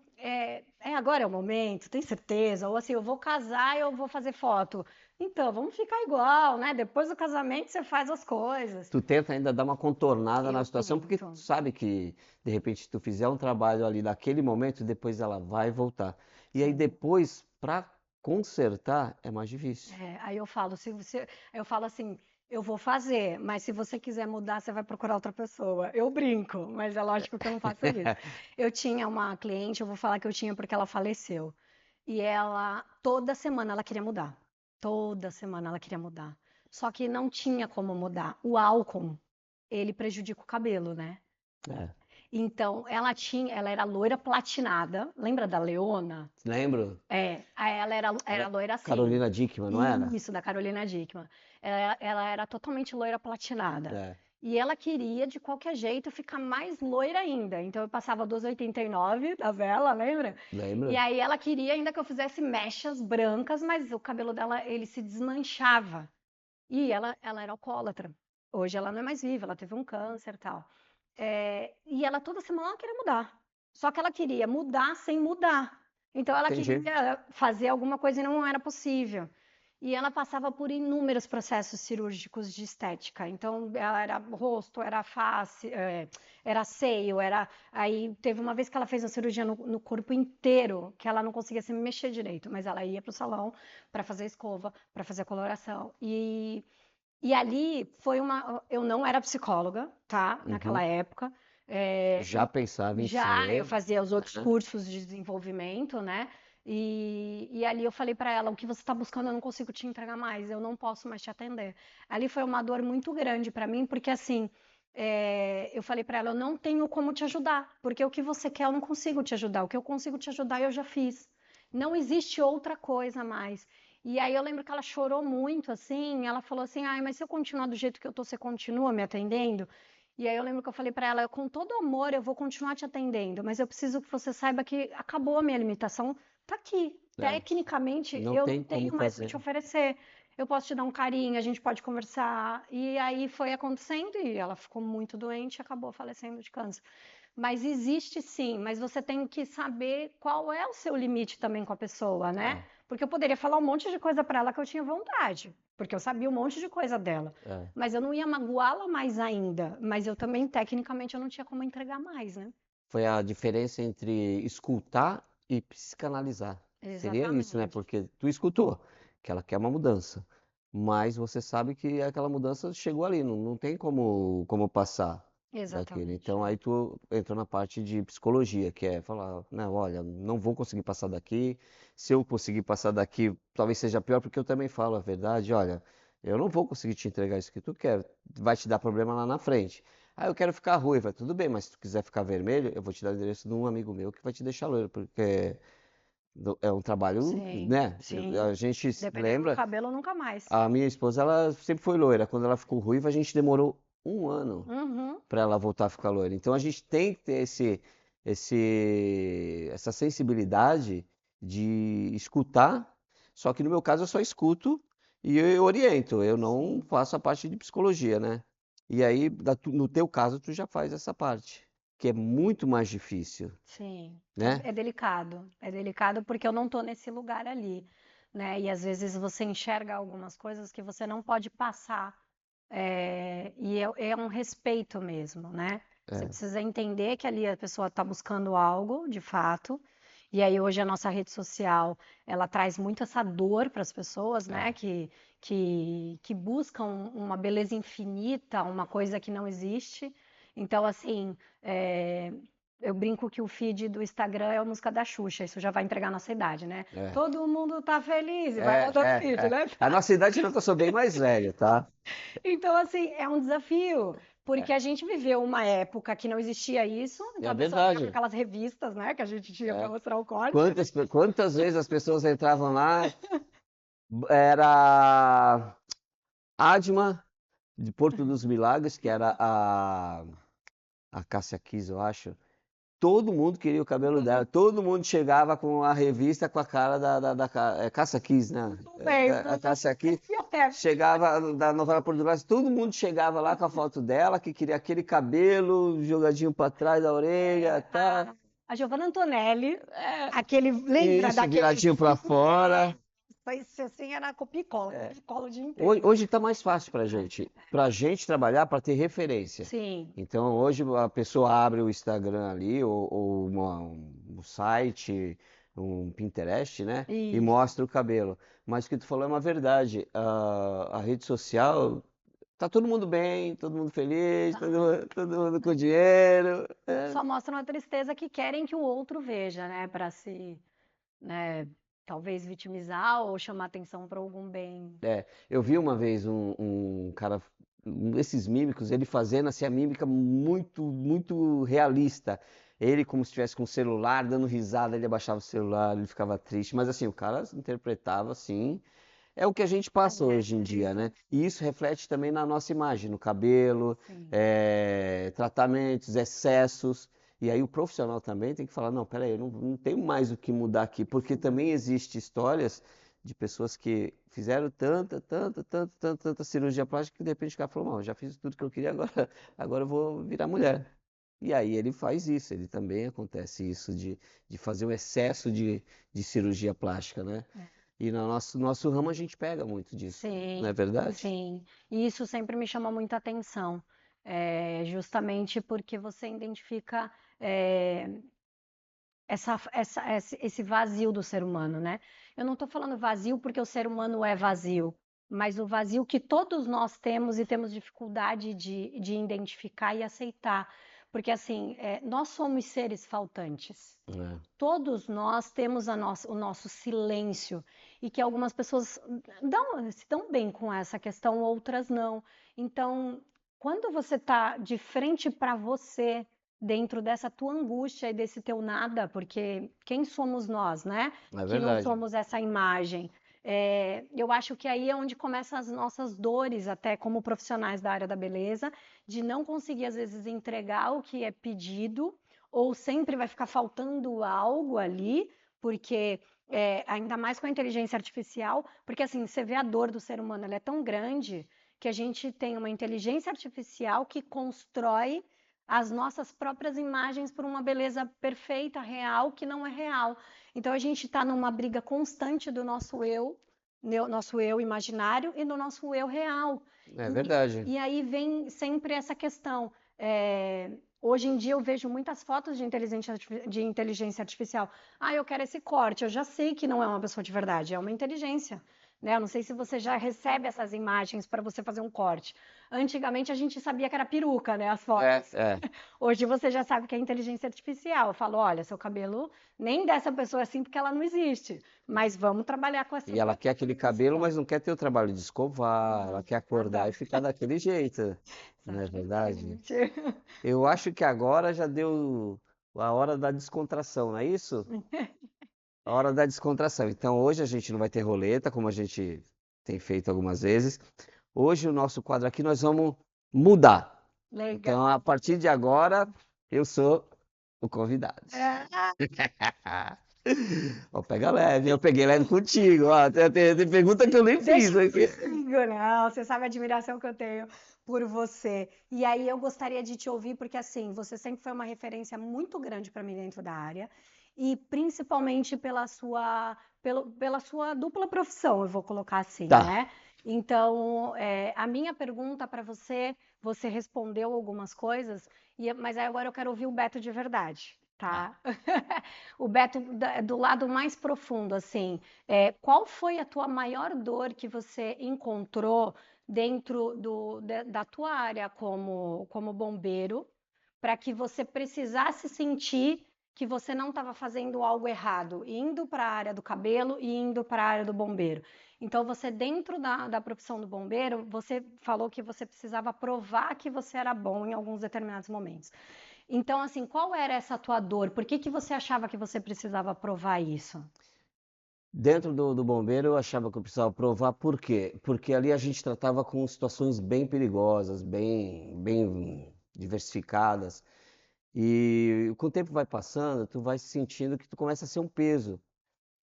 agora é o momento, tem certeza? Ou assim, eu vou casar e eu vou fazer foto. Então, vamos ficar igual, né? Depois do casamento você faz as coisas. Tu tenta ainda dar uma contornada na Eu situação, porque tento. tu sabe que, de repente, se tu fizer um trabalho ali naquele momento, depois ela vai voltar. E aí Sim. depois, para consertar, é mais difícil. Aí eu falo, se você, eu falo assim, eu vou fazer, mas se você quiser mudar, você vai procurar outra pessoa. Eu brinco, mas é lógico que eu não faço isso. Eu tinha uma cliente, eu vou falar que eu tinha porque ela faleceu. E ela, toda semana ela queria mudar. Toda semana ela queria mudar. Só que não tinha como mudar. O álcool, ele prejudica o cabelo, né? É. Então, ela era loira platinada. Lembra da Leona? Lembro? Aí ela era Era loira assim. Carolina Dickmann, não era? Isso, da Carolina Dickmann. Ela era totalmente loira platinada. É. E ela queria, de qualquer jeito, ficar mais loira ainda. Então eu passava 2,89 da vela, lembra? E Lembro? aí ela queria ainda que eu fizesse mechas brancas, mas o cabelo dela, ele se desmanchava. E ela era alcoólatra. Hoje ela não é mais viva, ela teve um câncer e tal. E ela toda semana ela queria mudar. Só que ela queria mudar sem mudar. Então ela Entendi. queria fazer alguma coisa e não era possível. E ela passava por inúmeros processos cirúrgicos de estética. Então, ela era rosto, era face, era seio, era. Aí teve uma vez que ela fez uma cirurgia no corpo inteiro, que ela não conseguia se mexer direito, mas ela ia para o salão para fazer escova, para fazer coloração. E ali foi uma. Eu não era psicóloga, tá? Naquela Uhum. época. Já pensava em Já eu ser, fazia os outros né? cursos de desenvolvimento, né? E ali eu falei para ela, o que você está buscando eu não consigo te entregar mais, eu não posso mais te atender. Ali foi uma dor muito grande para mim, porque assim, eu falei para ela, eu não tenho como te ajudar, porque o que você quer eu não consigo te ajudar, o que eu consigo te ajudar eu já fiz. Não existe outra coisa mais. E aí eu lembro que ela chorou muito, assim, ela falou assim, ai, mas se eu continuar do jeito que eu tô, você continua me atendendo? E aí eu lembro que eu falei para ela, com todo amor eu vou continuar te atendendo, mas eu preciso que você saiba que acabou a minha limitação, tá aqui. É, Tecnicamente não eu não tem como tenho mais o que fazer. te oferecer. Eu posso te dar um carinho, a gente pode conversar. E aí foi acontecendo e ela ficou muito doente e acabou falecendo de câncer. Mas existe sim, mas você tem que saber qual é o seu limite também com a pessoa, né? É, Porque eu poderia falar um monte de coisa para ela que eu tinha vontade, porque eu sabia um monte de coisa dela. é. Mas eu não ia magoá-la mais ainda. Mas eu também, tecnicamente, eu não tinha como entregar mais, né? Foi a diferença entre escutar e psicanalizar. Seria isso, né? Exatamente. Porque tu escutou que ela quer uma mudança, mas você sabe que aquela mudança chegou ali, não tem como passar daquele. Exatamente. Então aí tu entrou na parte de psicologia, que é falar, não, olha, não vou conseguir passar daqui. Se eu conseguir passar daqui, talvez seja pior, porque eu também falo a verdade, olha, eu não vou conseguir te entregar isso que tu quer, vai te dar problema lá na frente. Ah, eu quero ficar ruiva. Tudo bem, mas se tu quiser ficar vermelho, eu vou te dar o endereço de um amigo meu que vai te deixar loiro, porque é um trabalho, Sim, né? sim. A gente Dependendo do lembra, cabelo, nunca mais. a minha esposa, ela sempre foi loira. Quando ela ficou ruiva, a gente demorou um ano Uhum. para ela voltar a ficar loira. Então a gente tem que ter essa sensibilidade de escutar. Só que no meu caso eu só escuto e eu oriento. Eu não Sim, faço a parte de psicologia, né? E aí, no teu caso, tu já faz essa parte, que é muito mais difícil, sim. né? É delicado. É delicado porque eu não tô nesse lugar ali, né? E às vezes você enxerga algumas coisas que você não pode passar. E é um respeito mesmo, né? Você É, precisa entender que ali a pessoa está buscando algo, de fato. E aí hoje a nossa rede social, ela traz muito essa dor para as pessoas, né? é. Que buscam uma beleza infinita, uma coisa que não existe. Então, assim, eu brinco que o feed do Instagram é a música da Xuxa, isso já vai entregar a nossa idade, né? É. Todo mundo tá feliz e vai É, botando feed, é. né? A nossa idade não, que eu sou bem mais velho, tá? Então, assim, é um desafio, porque É, a gente viveu uma época que não existia isso, então é a pessoa vinha com verdade. aquelas revistas, né, que a gente tinha para É. mostrar o corte. Quantas vezes as pessoas entravam lá, era Adma, de Porto dos Milagres, que era a Cássia Kiss, eu acho. Todo mundo queria o cabelo dela, todo mundo chegava com a revista com a cara Cássia Kiss, né? Tudo bem, A Cássia Kiss é. chegava da novela Portuguesa, todo mundo chegava lá com a foto dela, que queria aquele cabelo jogadinho para trás da orelha, tá? A Giovanna Antonelli, aquele, lembra Isso, daquele viradinho para cílio? fora. Isso assim era copia-cola o dia Hoje, inteiro. hoje tá mais fácil pra gente trabalhar, para ter referência. Sim, Então hoje a pessoa abre o Instagram ali, ou um site, um Pinterest, né? E isso. mostra o cabelo. Mas o que tu falou é uma verdade. A rede social, tá todo mundo bem, todo mundo feliz, todo mundo com dinheiro. Só mostra uma tristeza que querem que o outro veja, né, para se, né, talvez vitimizar ou chamar atenção para algum bem. Eu vi uma vez um cara, um desses mímicos, ele fazendo assim a mímica muito realista. Ele como se estivesse com o celular, dando risada, ele abaixava o celular, ele ficava triste. Mas assim, o cara interpretava assim. É o que a gente passa hoje em dia, né? E isso reflete também na nossa imagem, no cabelo, Sim. tratamentos, excessos. E aí o profissional também tem que falar, não, peraí, eu não tenho mais o que mudar aqui, porque também existem histórias de pessoas que fizeram tanta cirurgia plástica que de repente o cara falou, não, já fiz tudo que eu queria, agora eu vou virar mulher. E aí ele faz isso, ele também acontece isso de fazer o excesso de cirurgia plástica, né? E no nosso ramo a gente pega muito disso, não Sim, é verdade? sim. E isso sempre me chama muita atenção, justamente porque você identifica é, esse vazio do ser humano, né? Eu não estou falando vazio porque o ser humano é vazio, mas o vazio que todos nós temos e temos dificuldade de identificar e aceitar. Porque, assim, nós somos seres faltantes. É, Todos nós temos o nosso silêncio e que algumas pessoas se dão bem com essa questão, outras não. Então, quando você está de frente para você, dentro dessa tua angústia e desse teu nada, porque quem somos nós, né? é Que não verdade. somos essa imagem. Eu acho que aí é onde começam as nossas dores, até como profissionais da área da beleza, de não conseguir, às vezes, entregar o que é pedido ou sempre vai ficar faltando algo ali, porque ainda mais com a inteligência artificial, porque assim, você vê a dor do ser humano, ela é tão grande que a gente tem uma inteligência artificial que constrói as nossas próprias imagens por uma beleza perfeita, real, que não é real. Então a gente está numa briga constante do nosso eu imaginário e do nosso eu real. É E, verdade. e aí vem sempre essa questão. Hoje em dia eu vejo muitas fotos de inteligência artificial. Ah, eu quero esse corte. Eu já sei que não é uma pessoa de verdade, é uma inteligência. Né? Eu não sei se você já recebe essas imagens para você fazer um corte. Antigamente a gente sabia que era peruca, né? As fotos. É. Hoje você já sabe que é inteligência artificial. Eu falo, olha, seu cabelo nem dessa pessoa é assim porque ela não existe. Mas vamos trabalhar com essa E ela quer aquele cabelo, pessoa. mas não quer ter o trabalho de escovar, ela quer acordar e Nada. ficar daquele jeito, não é verdade? Exatamente. Eu acho que agora já deu a hora da descontração, não é isso? A hora da descontração. Então hoje a gente não vai ter roleta, como a gente tem feito algumas vezes. Hoje o nosso quadro aqui nós vamos mudar. Então Legal. a partir de agora eu sou o convidado. Ah, Ó, pega leve, eu peguei leve contigo. Ó, tem pergunta que eu nem fiz deixa aqui. comigo, não. Você sabe a admiração que eu tenho por você. E aí eu gostaria de te ouvir, porque assim, você sempre foi uma referência muito grande para mim dentro da área, e principalmente pela sua dupla profissão, eu vou colocar assim, Tá. né? Então, a minha pergunta para você, você respondeu algumas coisas, mas aí agora eu quero ouvir o Beto de verdade, Tá. tá? O Beto do lado mais profundo, assim. Qual foi a tua maior dor que você encontrou dentro da tua área como bombeiro, para que você precisasse sentir que você não estava fazendo algo errado, indo para a área do cabelo e indo para a área do bombeiro? Então, você, dentro da profissão do bombeiro, você falou que você precisava provar que você era bom em alguns determinados momentos. Então, assim, qual era essa tua dor? Por que que você achava que você precisava provar isso? Dentro do bombeiro eu achava que eu precisava provar por quê? Porque ali a gente tratava com situações bem perigosas, bem diversificadas. E com o tempo vai passando, tu vai sentindo que tu começa a ser um peso,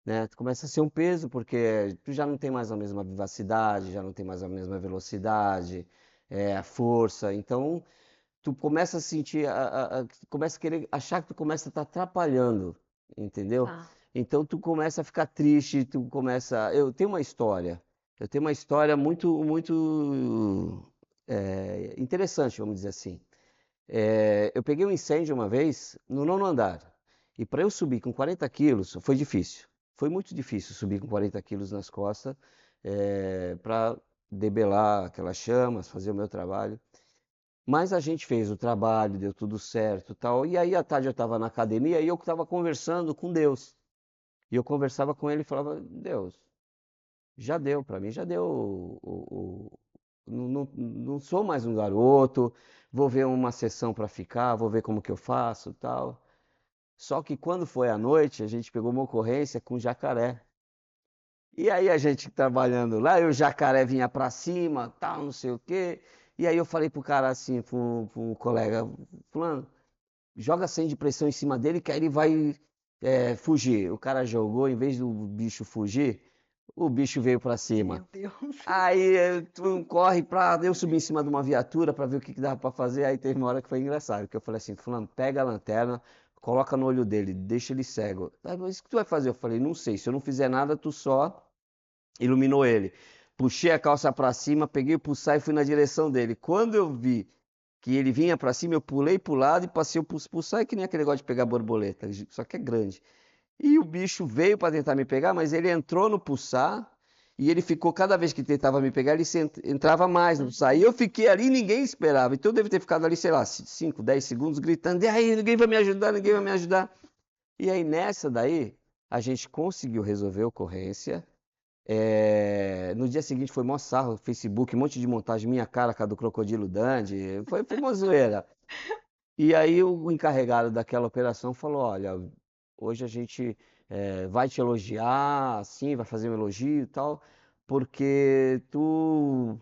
né? Tu começa a ser um peso porque tu já não tem mais a mesma vivacidade, já não tem mais a mesma velocidade, a força. Então tu começa a sentir, começa a querer achar que tu começa a estar atrapalhando, entendeu? Tá. Então tu começa a ficar triste, tu começa. Eu tenho uma história muito interessante, vamos dizer assim. Eu peguei um incêndio uma vez no nono andar e para eu subir com 40 quilos foi difícil. Foi muito difícil subir com 40 quilos nas costas para debelar aquelas chamas, fazer o meu trabalho. Mas a gente fez o trabalho, deu tudo certo, tal. E aí à tarde eu estava na academia e eu estava conversando com Deus. E eu conversava com ele e falava: Deus, já deu para mim, já deu. Não sou mais um garoto. Vou ver uma sessão para ficar, vou ver como que eu faço, tal. Só que quando foi à noite, a gente pegou uma ocorrência com jacaré. E aí a gente trabalhando lá, e o jacaré vinha pra cima, tal, não sei o quê. E aí eu falei pro cara assim, pro colega, fulano, joga 100 de pressão em cima dele que aí ele vai fugir. O cara jogou, em vez do bicho fugir, o bicho veio pra cima. Meu Deus. Aí tu corre pra. Eu subi em cima de uma viatura pra ver o que dava pra fazer. Aí teve uma hora que foi engraçado, que eu falei assim: Fulano, pega a lanterna, coloca no olho dele, deixa ele cego. Aí, mas o que tu vai fazer? Eu falei: não sei, se eu não fizer nada, tu só iluminou ele. Puxei a calça pra cima, peguei o pulsar e fui na direção dele. Quando eu vi que ele vinha pra cima, eu pulei pro lado e passei o pulsar, é que nem aquele negócio de pegar borboleta, só que é grande. E o bicho veio para tentar me pegar, mas ele entrou no pulsar e ele ficou, cada vez que tentava me pegar, ele entrava mais no pulsar. E eu fiquei ali e ninguém esperava. Então eu devo ter ficado ali, sei lá, 5, 10 segundos gritando: e aí, ninguém vai me ajudar, ninguém vai me ajudar. E aí nessa daí, a gente conseguiu resolver a ocorrência. No dia seguinte foi mó sarro, Facebook, um monte de montagem, minha cara com a do Crocodilo Dundee, foi uma zoeira. E aí o encarregado daquela operação falou: olha, hoje a gente vai te elogiar, assim, vai fazer um elogio e tal, porque tu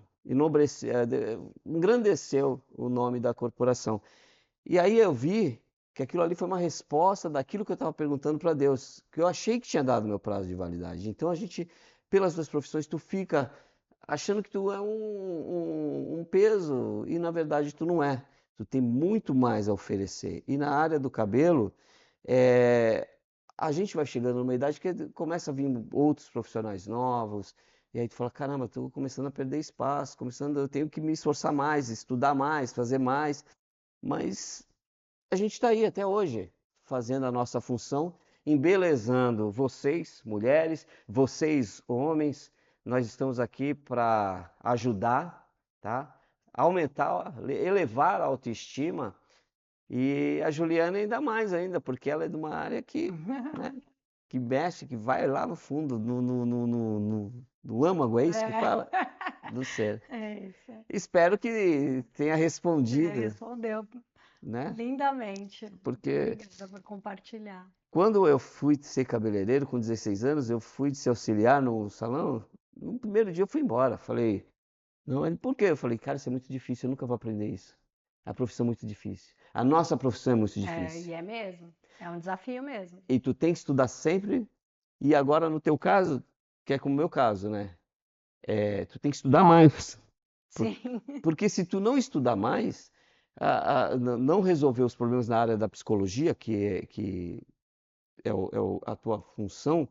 engrandeceu o nome da corporação. E aí eu vi que aquilo ali foi uma resposta daquilo que eu estava perguntando para Deus, que eu achei que tinha dado meu prazo de validade. Então a gente, pelas duas profissões, tu fica achando que tu é um peso e na verdade tu não é. Tu tem muito mais a oferecer. E na área do cabelo, é, a gente vai chegando numa idade que começa a vir outros profissionais novos, e aí tu fala: caramba, estou começando a perder espaço, eu tenho que me esforçar mais, estudar mais, fazer mais. Mas a gente está aí até hoje, fazendo a nossa função, embelezando vocês, mulheres, vocês, homens. Nós estamos aqui para ajudar, tá? Aumentar, elevar a autoestima. E a Juliana ainda mais ainda, porque ela é de uma área que, né, que mexe, que vai lá no fundo, no âmago, é isso que É, fala? Do ser. é isso. Espero que tenha respondido, Respondeu né? lindamente. Porque Obrigada por compartilhar. quando eu fui ser cabeleireiro, com 16 anos, eu fui de ser auxiliar no salão. No primeiro dia eu fui embora. Falei: não, ele, por quê? Eu falei: cara, isso é muito difícil, eu nunca vou aprender isso. A profissão é muito difícil. A nossa profissão é muito difícil. E é mesmo. É um desafio mesmo. E tu tem que estudar sempre. E agora, no teu caso, que é como o meu caso, né? Tu tem que estudar mais. Por- Sim. Porque se tu não estudar mais, não resolver os problemas na área da psicologia, que é a tua função,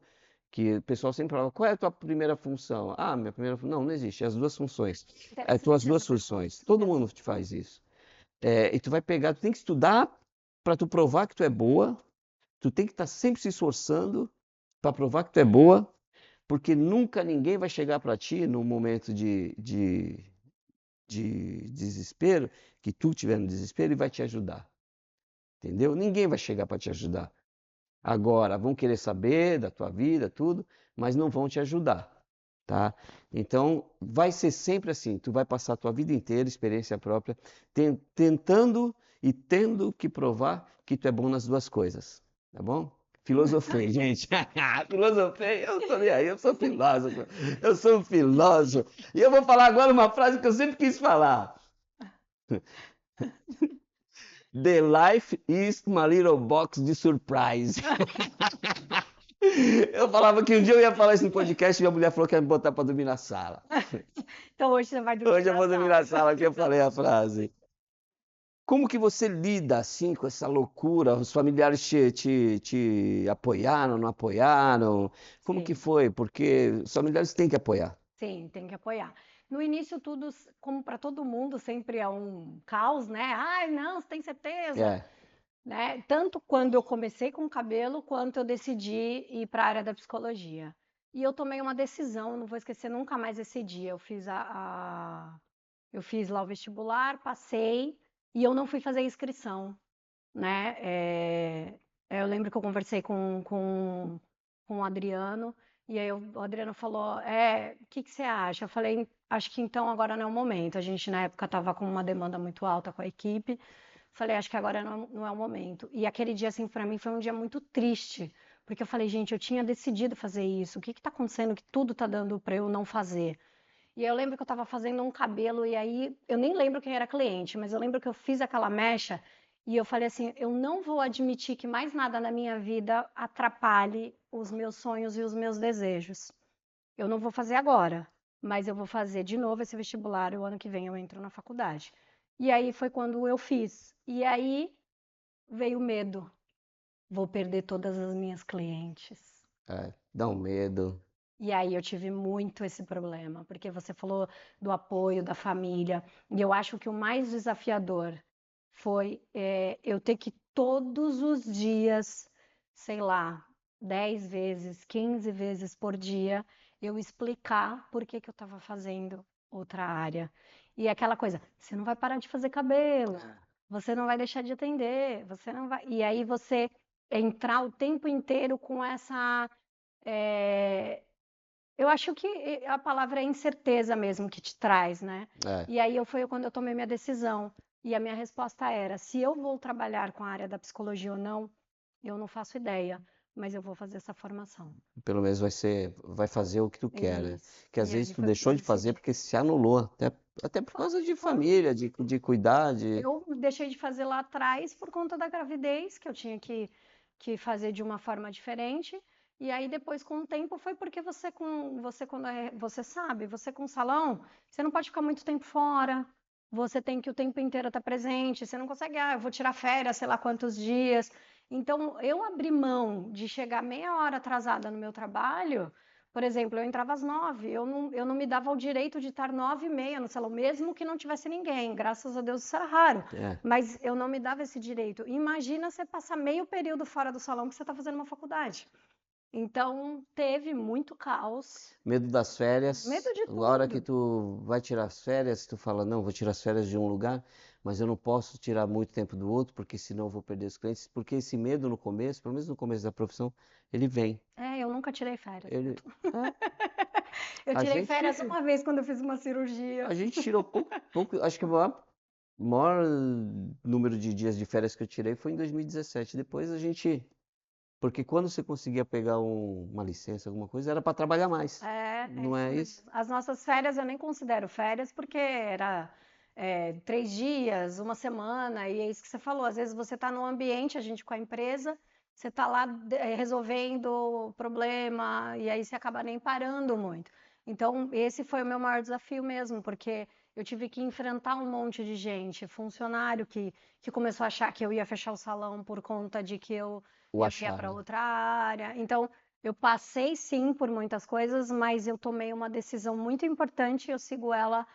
que o pessoal sempre fala: qual é a tua primeira função? Ah, minha primeira função. Não, não existe. É as duas funções. É as tuas Interessante duas essa pergunta. funções. Todo mundo te faz isso. E tu vai pegar, tu tem que estudar para tu provar que tu é boa. Tu tem que estar sempre se esforçando para provar que tu é boa, porque nunca ninguém vai chegar para ti num momento de desespero, que tu tiver no desespero e vai te ajudar. Entendeu? Ninguém vai chegar para te ajudar. Agora, vão querer saber da tua vida, tudo, mas não vão te ajudar, tá? Então, vai ser sempre assim, tu vai passar a tua vida inteira, experiência própria, tentando e tendo que provar que tu é bom nas duas coisas, tá bom? Filosofei, gente. Filosofei, eu tô nem aí, eu sou filósofo. Eu sou um filósofo. E eu vou falar agora uma frase que eu sempre quis falar. The life is uma little box de surprise. Eu falava que um dia eu ia falar isso no podcast e minha mulher falou que ia me botar pra dormir na sala. Então hoje você vai dormir Hoje eu na vou dormir sala. na sala que eu falei a frase. Como que você lida assim com essa loucura? Os familiares te apoiaram, não apoiaram? Como que Sim. foi? Porque os familiares têm que apoiar. Sim, tem que apoiar. No início, tudo, como para todo mundo, sempre é um caos, né? Ai, não, você tem certeza? É, Né? Tanto quando eu comecei com o cabelo, quanto eu decidi ir para a área da psicologia. E eu tomei uma decisão, não vou esquecer nunca mais esse dia. Eu fiz lá o vestibular, passei, e eu não fui fazer a inscrição, né? Eu lembro que eu conversei com o Adriano, e aí o Adriano falou, o que que você acha? Eu falei: acho que então agora não é o momento. A gente na época estava com uma demanda muito alta com a equipe. Falei: acho que agora não é o momento. E aquele dia, assim, para mim foi um dia muito triste, porque eu falei: gente, eu tinha decidido fazer isso. O que que tá acontecendo que tudo tá dando para eu não fazer? E aí eu lembro que eu estava fazendo um cabelo e aí eu nem lembro quem era cliente, mas eu lembro que eu fiz aquela mecha e eu falei assim: eu não vou admitir que mais nada na minha vida atrapalhe os meus sonhos e os meus desejos. eu não vou fazer agora, mas eu vou fazer de novo esse vestibular, o ano que vem eu entro na faculdade. E aí foi quando eu fiz. E aí veio o medo. Vou perder todas as minhas clientes. Dá um medo. E aí eu tive muito esse problema, porque você falou do apoio da família, e eu acho que o mais desafiador foi eu ter que todos os dias, sei lá, 10 vezes, 15 vezes por dia, eu explicar por que que eu estava fazendo outra área. E aquela coisa, você não vai parar de fazer cabelo, você não vai deixar de atender, você não vai. E aí você entrar o tempo inteiro com essa. eh, eu acho que a palavra é incerteza mesmo que te traz, né? É, E aí foi quando eu tomei minha decisão. E a minha resposta era: se eu vou trabalhar com a área da psicologia ou não, eu não faço ideia, mas eu vou fazer essa formação. pelo menos vai fazer o que tu quer, né? Isso. Que às E vezes aí tu foi o que eu deixou de fazer decidi. porque se anulou, até por causa de família, de cuidar, de... Eu deixei de fazer lá atrás por conta da gravidez, que eu tinha que fazer de uma forma diferente. E aí depois, com o tempo, foi porque você quando você sabe, você com salão, você não pode ficar muito tempo fora. Você tem que o tempo inteiro estar presente. Você não consegue, eu vou tirar férias, sei lá quantos dias. Então, eu abri mão de chegar meia hora atrasada no meu trabalho. Por exemplo, eu entrava às 9, eu não me dava o direito de estar 9h30 no salão, mesmo que não tivesse ninguém. Graças a Deus isso era raro, É, mas eu não me dava esse direito. Imagina você passar meio período fora do salão que você está fazendo uma faculdade. Então, teve muito caos, medo das medo férias. de A hora que tudo. tu vai tirar as férias, tu fala, não, vou tirar as férias de um lugar, mas eu não posso tirar muito tempo do outro, porque senão eu vou perder os clientes. Porque esse medo no começo, pelo menos no começo da profissão, ele vem. Eu nunca tirei férias. Ele, é, Eu a tirei férias gente, uma vez quando eu fiz uma cirurgia. a gente tirou pouco, acho que o maior número de dias de férias que eu tirei foi em 2017. Depois a gente, porque quando você conseguia pegar uma licença, alguma coisa, era para trabalhar mais. É Não isso é isso? mesmo. As nossas férias eu nem considero férias porque era 3 dias, uma semana, e é isso que você falou. Às vezes você está no ambiente, a gente com a empresa, você está lá resolvendo problema, e aí você acaba nem parando muito. Então, esse foi o meu maior desafio mesmo, porque eu tive que enfrentar um monte de gente, funcionário que começou a achar que eu ia fechar o salão por conta de que O eu ia achar, para né? outra área. Então, eu passei sim por muitas coisas, mas eu tomei uma decisão muito importante e eu sigo ela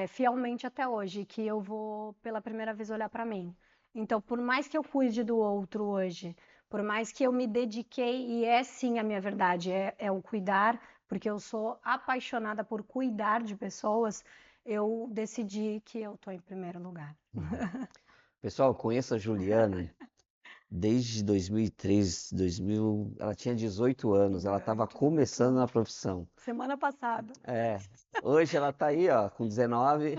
fielmente até hoje, que eu vou pela primeira vez olhar para mim. Então, por mais que eu cuide do outro hoje, por mais que eu me dediquei, e é sim a minha verdade, é o cuidar, porque eu sou apaixonada por cuidar de pessoas, eu decidi que eu estou em primeiro lugar. Uhum. Pessoal, conheço a Juliana desde 2003, 2000, ela tinha 18 anos, ela estava começando na profissão. Semana passada. É, hoje ela tá aí, ó, com 19.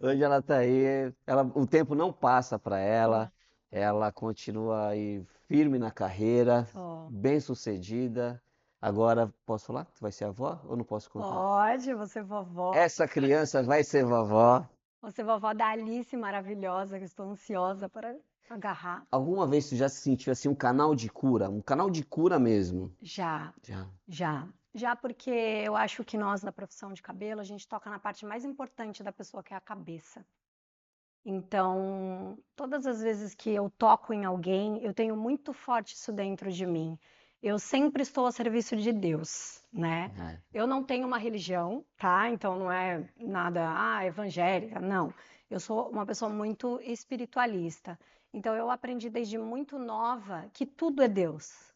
Hoje ela tá aí, o tempo não passa para ela, ela continua aí firme na carreira, Só. bem-sucedida. Agora, posso falar? Tu vai ser avó ou não posso contar? Pode, você vovó. Essa criança vai ser vovó. Você vovó da Alice maravilhosa, que estou ansiosa para agarrar. Alguma vez tu já se sentiu assim um canal de cura? Um canal de cura mesmo? Já, Já. já. Já porque eu acho que nós, da profissão de cabelo, a gente toca na parte mais importante da pessoa, que é a cabeça. Então, todas as vezes que eu toco em alguém, eu tenho muito forte isso dentro de mim. Eu sempre estou a serviço de Deus, né? É. Eu não tenho uma religião, tá? Então não é nada, evangélica, não. Eu sou uma pessoa muito espiritualista. Então eu aprendi desde muito nova que tudo é Deus.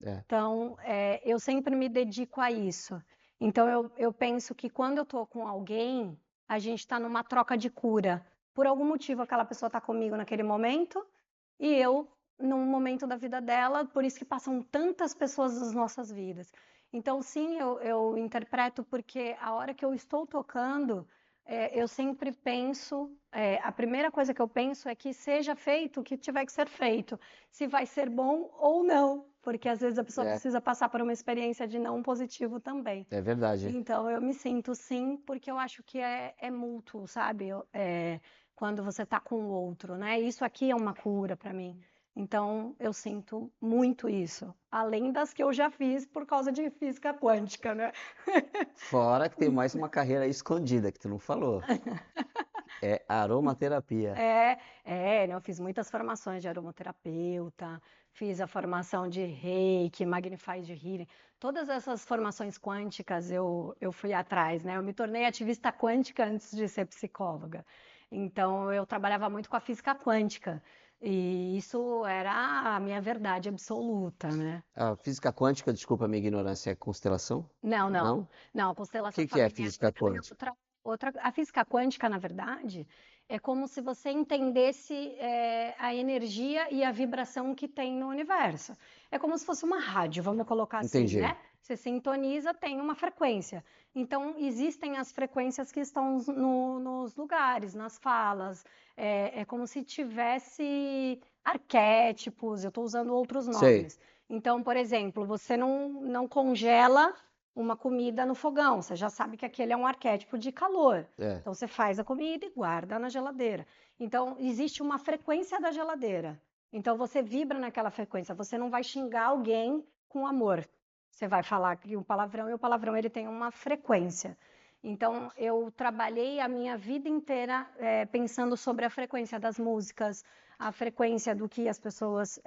É. Então, eu sempre me dedico a isso. Então, eu penso que quando eu estou com alguém, a gente está numa troca de cura. Por algum motivo, aquela pessoa está comigo naquele momento e eu num momento da vida dela, por isso que passam tantas pessoas nas nossas vidas. Então, sim, eu interpreto porque a hora que eu estou tocando, eu sempre penso, a primeira coisa que eu penso é que seja feito o que tiver que ser feito, se vai ser bom ou não, porque às vezes a pessoa É, precisa passar por uma experiência de não positivo também. é verdade. Então, eu me sinto sim, porque eu acho que é mútuo, sabe? Quando você tá com o outro, né? Isso aqui é uma cura para mim. Então, eu sinto muito isso, além das que eu já fiz por causa de física quântica, né? Fora que tem mais uma carreira escondida que tu não falou. É aromaterapia. Né, eu fiz muitas formações de aromaterapeuta, fiz a formação de Reiki, Magnified Healing, todas essas formações quânticas eu fui atrás, né? Eu me tornei ativista quântica antes de ser psicóloga. Então eu trabalhava muito com a física quântica e isso era a minha verdade absoluta, né? A física quântica, desculpa a minha ignorância, é constelação? Não, não. Não? O Não, a constelação que é familiar física é quântica? a física quântica, na verdade, é como se você entendesse a energia e a vibração que tem no universo. É como se fosse uma rádio, vamos colocar assim, Entendi. né? Você sintoniza, tem uma frequência. Então, existem as frequências que estão nos lugares, nas falas. É como se tivesse arquétipos, eu estou usando outros Sei. nomes. Então, por exemplo, você não congela uma comida no fogão, você já sabe que aquele é um arquétipo de calor. É. Então, você faz a comida e guarda na geladeira. Então, existe uma frequência da geladeira. Então, você vibra naquela frequência. Você não vai xingar alguém com amor. Você vai falar que o palavrão, e o palavrão ele tem uma frequência. Então, eu trabalhei a minha vida inteira pensando sobre a frequência das músicas, a frequência do que as pessoas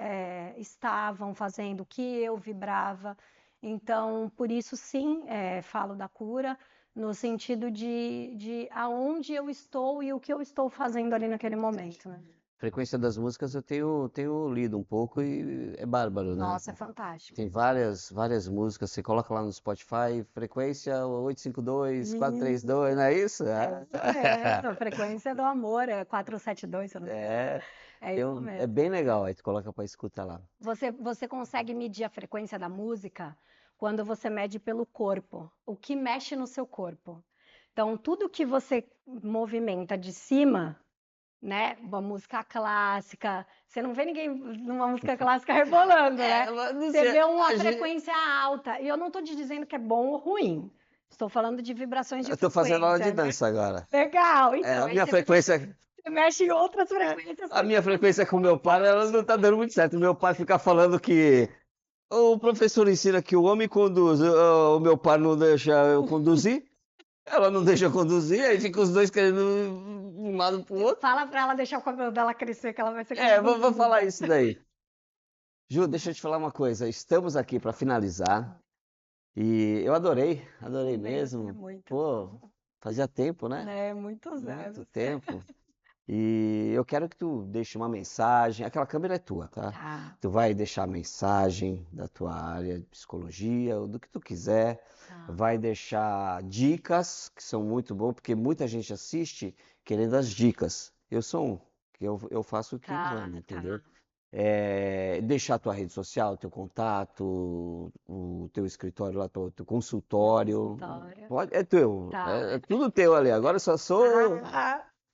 estavam fazendo, o que eu vibrava. Então, por isso, sim, falo da cura, no sentido de aonde eu estou e o que eu estou fazendo ali naquele momento, né? Frequência das músicas eu tenho lido um pouco e é bárbaro, né? Nossa, é fantástico. Tem várias músicas, você coloca lá no Spotify, frequência 852, Isso, 432, não é isso? é isso mesmo, a frequência do amor é 472, se eu não me engano. É, É isso é mesmo. bem legal, aí tu coloca pra escutar lá. Você consegue medir a frequência da música quando você mede pelo corpo, o que mexe no seu corpo. Então, tudo que você movimenta de cima, né? Uma música clássica, você não vê ninguém numa música clássica rebolando, né? Mas não Você sei, vê uma a gente- frequência alta. E eu não estou te dizendo que é bom ou ruim. Estou falando de vibrações de eu tô fazendo aula de frequência, né? dança agora. Legal. É, Então, a aí minha frequência, você mexe em outras frequências a porque minha frequência com o meu pai, ela não tá dando muito certo. Meu pai fica falando que o professor ensina que o homem conduz, o meu pai não deixa eu conduzir, ela não deixa eu conduzir, aí fica os dois querendo um lado pro outro. fala para ela deixar o cabelo dela crescer que ela vai ser É, vou falar conduzida. isso daí. Ju, deixa eu te falar uma coisa. Estamos aqui para finalizar e eu adorei Também gostei mesmo. muito. Pô, fazia tempo, né? Né? Muitos Muito anos. tempo. E eu quero que tu deixe uma mensagem. Aquela câmera é tua, tá? Tá, Tu vai deixar a mensagem da tua área de psicologia, ou do que tu quiser. tá, Vai deixar dicas, que são muito bom, porque muita gente assiste querendo as dicas. Eu sou um, que eu faço o que tá, manda, tá. entendeu? Deixar a tua rede social, teu contato, o teu escritório lá, teu Meu consultório. consultório. Pode, é teu, Tá. é tudo teu ali. Agora eu só sou.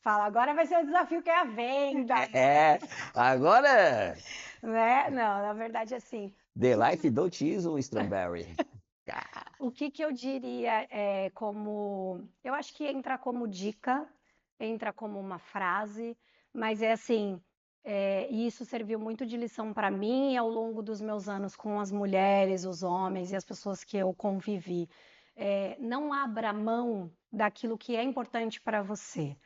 Fala, agora vai ser o desafio que é a venda, É, agora é né? Não, na verdade, assim, The Life Don't Use um Strawberry. o que que eu diria eu acho que entra como dica, entra como uma frase, mas é assim, e isso serviu muito de lição para mim ao longo dos meus anos com as mulheres, os homens e as pessoas que eu convivi. Não abra mão daquilo que é importante para você.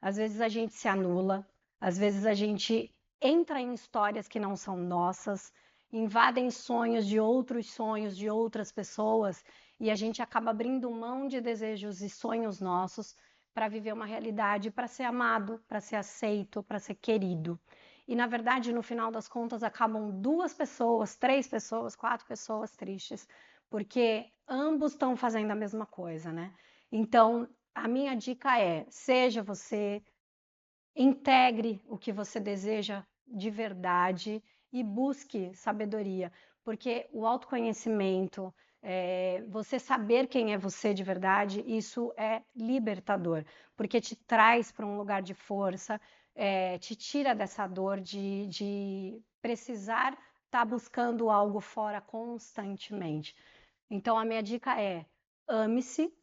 Às vezes a gente se anula, às vezes a gente entra em histórias que não são nossas, invadem sonhos de outras pessoas e a gente acaba abrindo mão de desejos e sonhos nossos para viver uma realidade, para ser amado, para ser aceito, para ser querido. E na verdade, no final das contas, acabam duas pessoas, três pessoas, quatro pessoas tristes, porque ambos estão fazendo a mesma coisa, né? Então, a minha dica é: seja você, integre o que você deseja de verdade e busque sabedoria, porque o autoconhecimento, você saber quem é você de verdade, isso é libertador, porque te traz para um lugar de força, te tira dessa dor de precisar estar buscando algo fora constantemente. Então, a minha dica é: ame-se,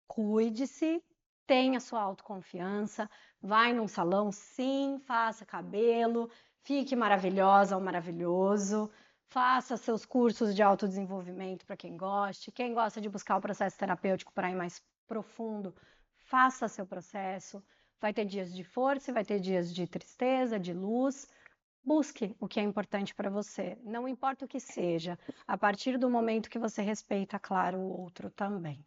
cuide-se, tenha sua autoconfiança, vai num salão, sim, faça cabelo, fique maravilhosa ou maravilhoso, faça seus cursos de autodesenvolvimento para quem goste. Quem gosta de buscar o processo terapêutico para ir mais profundo, faça seu processo. Vai ter dias de força, vai ter dias de tristeza, de luz. Busque o que é importante para você, não importa o que seja, a partir do momento que você respeita, claro, o outro também.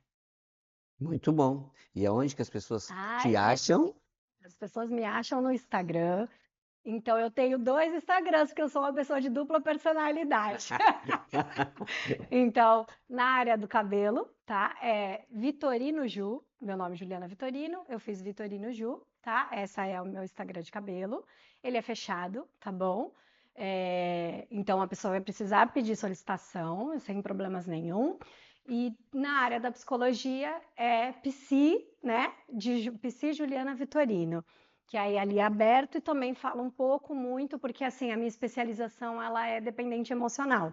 Muito bom. E aonde que as pessoas Ai, te acham? as pessoas me acham no Instagram, então eu tenho 2 Instagrams, porque eu sou uma pessoa de dupla personalidade. Então, na área do cabelo, tá? É Vitorino Ju, meu nome é Juliana Vitorino, eu fiz Vitorino Ju, tá? Essa é o meu Instagram de cabelo. Ele é fechado, tá bom? Então a pessoa vai precisar pedir solicitação, sem problemas nenhum. E na área da psicologia é Psi, né? Psi Juliana Vitorino, que aí ali é aberto e também falo um pouco, muito, porque assim, a minha especialização ela é dependente emocional.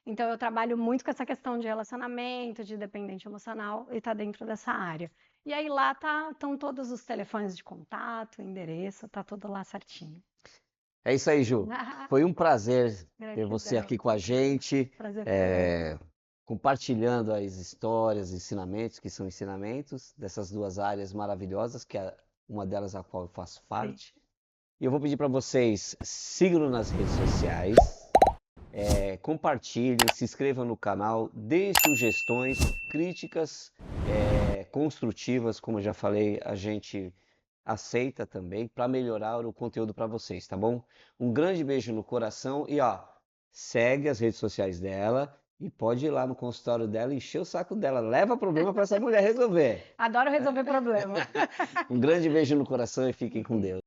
Então eu trabalho muito com essa questão de relacionamento, de dependente emocional e tá dentro dessa área. E aí lá estão todos os telefones de contato, endereço, tá tudo lá certinho. É isso aí, Ju. Foi um prazer ter você Gratidão. aqui com a gente, Prazer foi meu. compartilhando as histórias, ensinamentos, que são ensinamentos dessas duas áreas maravilhosas, que é uma delas a qual eu faço parte. E eu vou pedir para vocês, sigam nas redes sociais, compartilhem, se inscrevam no canal, deem sugestões, críticas construtivas, como eu já falei, a gente aceita também para melhorar o conteúdo para vocês, tá bom? Um grande beijo no coração e ó, segue as redes sociais dela e pode ir lá no consultório dela e encher o saco dela, leva problema para essa mulher resolver. Adoro resolver problema. Um grande beijo no coração e fiquem com Deus.